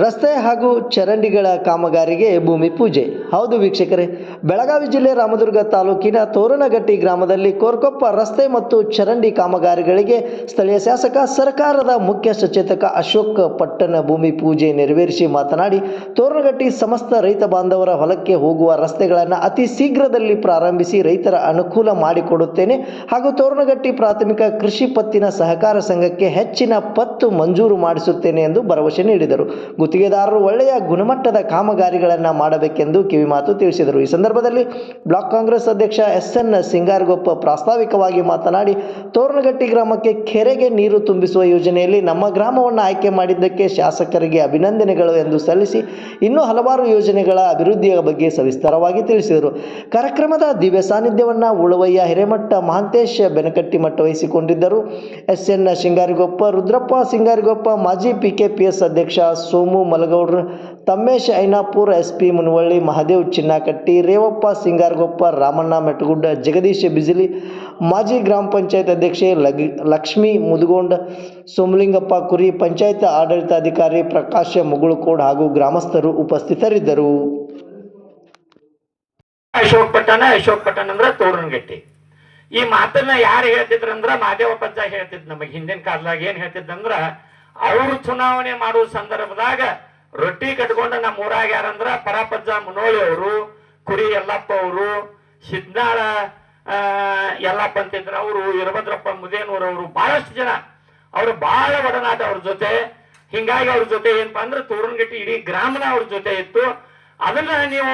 ರಸ್ತೆ ಹಾಗೂ ಚರಂಡಿಗಳ ಕಾಮಗಾರಿಗೆ ಭೂಮಿ ಪೂಜೆ. ಹೌದು ವೀಕ್ಷಕರೇ, ಬೆಳಗಾವಿ ಜಿಲ್ಲೆ ರಾಮದುರ್ಗ ತಾಲೂಕಿನ ತೋರಣಗಟ್ಟಿ ಗ್ರಾಮದಲ್ಲಿ ಕೋರ್ಕೊಪ್ಪ ರಸ್ತೆ ಮತ್ತು ಚರಂಡಿ ಕಾಮಗಾರಿಗಳಿಗೆ ಸ್ಥಳೀಯ ಶಾಸಕ ಸರ್ಕಾರದ ಮುಖ್ಯ ಸಚೇತಕ ಅಶೋಕ್ ಪಟ್ಟಣ ಭೂಮಿ ಪೂಜೆ ನೆರವೇರಿಸಿ ಮಾತನಾಡಿ, ತೋರಣಗಟ್ಟಿ ಸಮಸ್ತ ರೈತ ಬಾಂಧವರ ಹೊಲಕ್ಕೆ ಹೋಗುವ ರಸ್ತೆಗಳನ್ನು ಅತಿ ಶೀಘ್ರದಲ್ಲಿ ಪ್ರಾರಂಭಿಸಿ ರೈತರ ಅನುಕೂಲ ಮಾಡಿಕೊಡುತ್ತೇನೆ ಹಾಗೂ ತೋರಣಗಟ್ಟಿ ಪ್ರಾಥಮಿಕ ಕೃಷಿ ಪತ್ತಿನ ಸಹಕಾರ ಸಂಘಕ್ಕೆ ಹೆಚ್ಚಿನ ಪತ್ತು ಮಂಜೂರು ಮಾಡಿಸುತ್ತೇನೆ ಎಂದು ಭರವಸೆ ನೀಡಿದರು. ಗುತ್ತಿಗೆದಾರರು ಒಳ್ಳೆಯ ಗುಣಮಟ್ಟದ ಕಾಮಗಾರಿಗಳನ್ನು ಮಾಡಬೇಕೆಂದು ಕಿವಿಮಾತು ತಿಳಿಸಿದರು. ಈ ಸಂದರ್ಭದಲ್ಲಿ ಬ್ಲಾಕ್ ಕಾಂಗ್ರೆಸ್ ಅಧ್ಯಕ್ಷ SN ಸಿಂಗಾರಗೊಪ್ಪ ಪ್ರಾಸ್ತಾವಿಕವಾಗಿ ಮಾತನಾಡಿ, ತೋರಣಗಟ್ಟಿ ಗ್ರಾಮಕ್ಕೆ ಕೆರೆಗೆ ನೀರು ತುಂಬಿಸುವ ಯೋಜನೆಯಲ್ಲಿ ನಮ್ಮ ಗ್ರಾಮವನ್ನು ಆಯ್ಕೆ ಮಾಡಿದ್ದಕ್ಕೆ ಶಾಸಕರಿಗೆ ಅಭಿನಂದನೆಗಳು ಎಂದು ಸಲ್ಲಿಸಿ ಇನ್ನೂ ಹಲವಾರು ಯೋಜನೆಗಳ ಅಭಿವೃದ್ಧಿಯ ಬಗ್ಗೆ ಸವಿಸ್ತಾರವಾಗಿ ತಿಳಿಸಿದರು. ಕಾರ್ಯಕ್ರಮದ ದಿವ್ಯ ಸಾನ್ನಿಧ್ಯವನ್ನು ಉಳವಯ್ಯ ಹಿರೇಮಠ, ಮಹಾಂತೇಶ್ ಬೆನಕಟ್ಟಿಮಠ ವಹಿಸಿಕೊಂಡಿದ್ದರು. SN ಸಿಂಗಾರಗೊಪ್ಪ, ರುದ್ರಪ್ಪ ಸಿಂಗಾರಗೊಪ್ಪ, ಮಾಜಿ PKPS ಅಧ್ಯಕ್ಷ ಸೋಮು ಮಲಗೌಡ್ರ, ತಮ್ಮೇಶ್ ಐನಾಪುರ್, SP ಮುನವಳ್ಳಿ, ಮಹಾದೇವ್ ಚಿನ್ನಕಟ್ಟಿ, ರೇವಪ್ಪ ಸಿಂಗಾರಗೊಪ್ಪ, ರಾಮಣ್ಣ ಮೆಟಗುಡ್ಡ, ಜಗದೀಶ್ ಬಿಜಿಲಿ, ಮಾಜಿ ಗ್ರಾಮ ಪಂಚಾಯತ್ ಅಧ್ಯಕ್ಷೆ ಲಕ್ಷ್ಮೀ ಮುದಗೊಂಡ, ಸೋಮಲಿಂಗಪ್ಪ ಕುರಿ, ಪಂಚಾಯತ್ ಆಡಳಿತಾಧಿಕಾರಿ ಪ್ರಕಾಶ್ ಮುಗುಳುಕೋಡ್ ಹಾಗೂ ಗ್ರಾಮಸ್ಥರು ಉಪಸ್ಥಿತರಿದ್ದರು. ಅಶೋಕ್ ಪಟ್ಟಣ ಅಂದ್ರೆ ತೋರಣಗಟ್ಟಿ. ಈ ಮಾತನ್ನ ಯಾರು ಹೇಳ್ತಿದ್ರಂದ್ರ ಮಹಾದೇವಪ್ಪ ಹೇಳ್ತಿದ್. ನಮಗೆ ಹಿಂದಿನ ಕಾಲದಾಗ ಏನ್ ಹೇಳ್ತಿದ್ದಂದ್ರ, ಅವರು ಚುನಾವಣೆ ಮಾಡುವ ಸಂದರ್ಭದಾಗ ರೊಟ್ಟಿ ಕಟ್ಕೊಂಡು ನಮ್ಮ ಊರಾಗ ಯಾರಂದ್ರ ಪರಾಪಜ್ಜ ಮುನೋಳಿ ಅವರು, ಕುರಿ ಯಲ್ಲಪ್ಪ ಅವರು, ಸಿದ್ನಾಳ ಯಲ್ಲಪ್ಪ ಅಂತಿದ್ರ ಅವರು, ವೀರಭದ್ರಪ್ಪ ಮುದೇನೂರ್ ಅವರು, ಬಹಳಷ್ಟು ಜನ ಅವರು ಬಹಳ ಒಡನಾಟ ಅವ್ರ ಜೊತೆ. ಹಿಂಗಾಗಿ ಅವ್ರ ಜೊತೆ ಏನಪ್ಪಾ ಅಂದ್ರೆ ತೋರಣಗಟ್ಟಿ ಇಡೀ ಗ್ರಾಮನ ಅವ್ರ ಜೊತೆ ಇತ್ತು. ಅದನ್ನ ನೀವು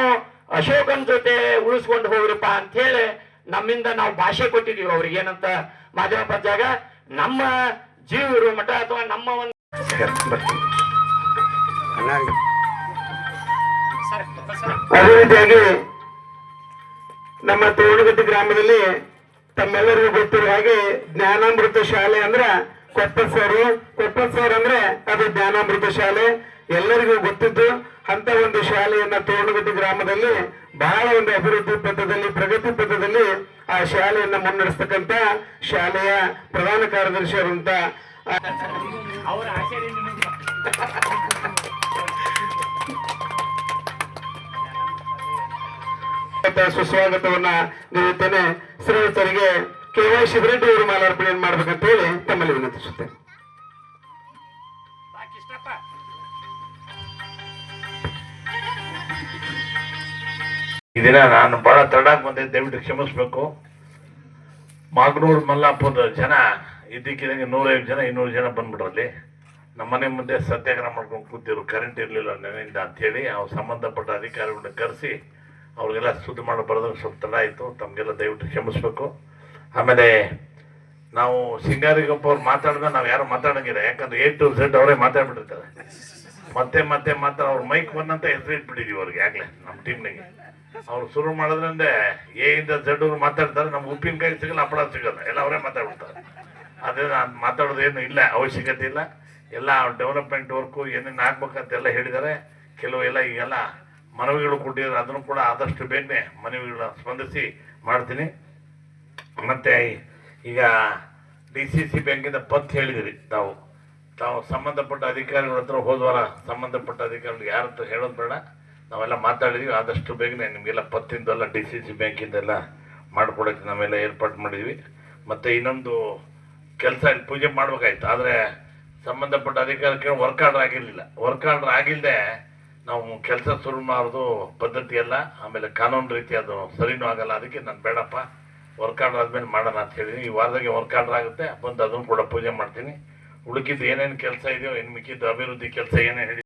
ಅಶೋಕನ್ ಜೊತೆ ಉಳಿಸ್ಕೊಂಡು ಹೋಗ್ರಿಪ್ಪ ಅಂತ ಹೇಳಿ ನಮ್ಮಿಂದ ನಾವು ಭಾಷೆ ಕೊಟ್ಟಿದೀವಿ ಅವ್ರಿಗೆ. ಏನಂತ ಮಾದೇವಪ್ಪಜ್ಜಾಗ ನಮ್ಮ ಜೀವ ಇರುವ ಮಠ ಅಥವಾ ನಮ್ಮ ಒಂದು ಅದೇ ರೀತಿಯಾಗಿ ನಮ್ಮ ತೋರಣಗಟ್ಟಿ ಗ್ರಾಮದಲ್ಲಿ ತಮ್ಮೆಲ್ಲರಿಗೂ ಗೊತ್ತಿರುವ ಹಾಗೆ ಜ್ಞಾನಾಮೃತ ಶಾಲೆ ಅಂದ್ರ ಕೊಪ್ಪತ್ ಸರ್ ಅಂದ್ರೆ ಅದು ಜ್ಞಾನಾಮೃತ ಶಾಲೆ ಎಲ್ಲರಿಗೂ ಗೊತ್ತಿದ್ದು. ಅಂತ ಒಂದು ಶಾಲೆಯನ್ನ ತೋರಣಗಟ್ಟಿ ಗ್ರಾಮದಲ್ಲಿ ಬಹಳ ಒಂದು ಅಭಿವೃದ್ಧಿ ಪಥದಲ್ಲಿ, ಪ್ರಗತಿ ಪಥದಲ್ಲಿ ಆ ಶಾಲೆಯನ್ನ ಮುನ್ನಡೆಸ್ತಕ್ಕಂತ ಶಾಲೆಯ ಪ್ರಧಾನ ಕಾರ್ಯದರ್ಶಿ ಅವರಂತ ಸುಸ್ವಾಗತವನ್ನ ನೀಡುತ್ತೇನೆ. ಶ್ರೀಯುತರಿಗೆ KY ಶಿವರೆಡ್ಡಿ ಅವರು ಮಾಲಾರ್ಪಣೆಯನ್ನು ಮಾಡ್ಬೇಕಂತ ಹೇಳಿ ತಮ್ಮಲ್ಲಿ ವಿನಂತಿಸುತ್ತೇನೆ. ಈ ದಿನ ನಾನು ಬಹಳ ತಡಾಕ್ ಬಂದಿದ್ದೆ, ದಯವಿಟ್ಟು ಕ್ಷಮಿಸ್ಬೇಕು. ಮಾಗನೂರು ಮಲ್ಲಾಪುರದ ಜನ ಇದ್ದಕ್ಕಿದಂಗೆ 150 ಜನ 200 ಜನ ಬಂದ್ಬಿಟ್ರಲ್ಲಿ. ನಮ್ಮ ಮನೆ ಮುಂದೆ ಸತ್ಯಾಗ್ರಹ ಮಾಡ್ಕೊಂಡು ಕೂತಿರು, ಕರೆಂಟ್ ಇರಲಿಲ್ಲ ನೆನೆಯಿಂದ ಅಂಥೇಳಿ ಅವ್ರು ಸಂಬಂಧಪಟ್ಟ ಅಧಿಕಾರಿಗಳನ್ನ ಕರೆಸಿ ಅವ್ರಿಗೆಲ್ಲ ಸುದ್ದಿ ಮಾಡಿ ಬರೋದ್ರೆ ಸ್ವಲ್ಪ ತಡ ಆಯಿತು. ತಮಗೆಲ್ಲ ದಯವಿಟ್ಟು ಕ್ಷಮಿಸ್ಬೇಕು. ಆಮೇಲೆ ನಾವು ಸಿಂಗಾರಿಗೊಪ್ಪ ಅವ್ರು ಮಾತಾಡಿದ್ರೆ ನಾವು ಯಾರು ಮಾತಾಡಂಗಿಲ್ಲ, ಯಾಕಂದ್ರೆ A to Z ಅವರೇ ಮಾತಾಡ್ಬಿಟ್ಟಿರ್ತಾರೆ. ಮತ್ತೆ ಅವ್ರ ಮೈಕ್ ಬಂದಂತ ಹೆಸರು ಇಟ್ಬಿಟ್ಟಿದೀವಿ ಅವ್ರಿಗೆ. ಆಗ್ಲೇ ನಮ್ಮ ಟೀಮ್ನಾಗೆ ಅವ್ರು ಶುರು ಮಾಡೋದ್ರಿಂದ A ಇಂದ Z ಅವ್ರು ಮಾತಾಡ್ತಾರೆ. ನಮ್ಗೆ ಉಪ್ಪಿನಕಾಯಿ ಸಿಗಲ್ಲ, ಹಪ್ಪಳ ಸಿಗಲ್ಲ, ಎಲ್ಲ ಅವರೇ ಮಾತಾಡ್ಬಿಡ್ತಾರೆ. ಅದೇ ನಾನು ಮಾತಾಡೋದೇನು ಇಲ್ಲ, ಅವಶ್ಯಕತೆ ಇಲ್ಲ. ಎಲ್ಲ ಡೆವಲಪ್ಮೆಂಟ್ ವರ್ಕು ಏನೇನು ಆಗ್ಬೇಕಂತೆಲ್ಲ ಹೇಳಿದ್ದಾರೆ. ಕೆಲವು ಎಲ್ಲ ಈಗೆಲ್ಲ ಮನವಿಗಳು ಕೊಟ್ಟಿದ್ದಾರೆ, ಅದನ್ನು ಕೂಡ ಆದಷ್ಟು ಬೇಗನೆ ಮನವಿಗಳ ಸ್ಪಂದಿಸಿ ಮಾಡ್ತೀನಿ. ಮತ್ತೆ ಈಗ DCC ಬ್ಯಾಂಕಿಂದ ಪತ್ ಹೇಳಿದಿರಿ ತಾವು ಸಂಬಂಧಪಟ್ಟ ಅಧಿಕಾರಿಗಳ ಹತ್ರ ಹೋದ್ವಾರ ಸಂಬಂಧಪಟ್ಟ ಅಧಿಕಾರಿಗಳು ಯಾರ ಹತ್ರ ಹೇಳೋದು ಬೇಡ, ನಾವೆಲ್ಲ ಮಾತಾಡಿದ್ವಿ. ಆದಷ್ಟು ಬೇಗನೆ ನಿಮಗೆಲ್ಲ ಪತ್ತಿಂದೆಲ್ಲ DCC ಬ್ಯಾಂಕಿಂದೆಲ್ಲ ಮಾಡ್ಕೊಡೋಕ್ಕೆ ನಾವೆಲ್ಲ ಏರ್ಪಾಡು ಮಾಡಿದ್ವಿ. ಮತ್ತು ಇನ್ನೊಂದು ಕೆಲಸ ಪೂಜೆ ಮಾಡ್ಬೇಕಾಯ್ತು, ಆದರೆ ಸಂಬಂಧಪಟ್ಟ ಅಧಿಕಾರಕ್ಕೆ ವರ್ಕ್ ಆರ್ಡರ್ ಆಗಿರಲಿಲ್ಲ. ವರ್ಕ್ ಆರ್ಡರ್ ಆಗಿಲ್ಲದೆ ನಾವು ಕೆಲಸ ಶುರು ಮಾಡೋದು ಪದ್ಧತಿ ಅಲ್ಲ, ಆಮೇಲೆ ಕಾನೂನು ರೀತಿ ಅದು ಸರಿನೂ ಆಗಲ್ಲ. ಅದಕ್ಕೆ ನಾನು ಬೇಡಪ್ಪ, ವರ್ಕ್ ಆರ್ಡರ್ ಆದ್ಮೇಲೆ ಮಾಡೋಣ ಅಂತ ಹೇಳಿದ್ದೀನಿ. ಈ ವಾರದಾಗೆ ವರ್ಕ್ ಆರ್ಡರ್ ಆಗುತ್ತೆ, ಬಂದು ಅದನ್ನು ಕೂಡ ಪೂಜೆ ಮಾಡ್ತೀನಿ. ಉಳುಕಿದ್ದು ಏನೇನು ಕೆಲಸ ಇದೆಯೋ, ಇನ್ನು ಮಿಕ್ಕಿದ್ದು ಅಭಿವೃದ್ಧಿ ಕೆಲಸ ಏನೇನು ಹೇಳಿ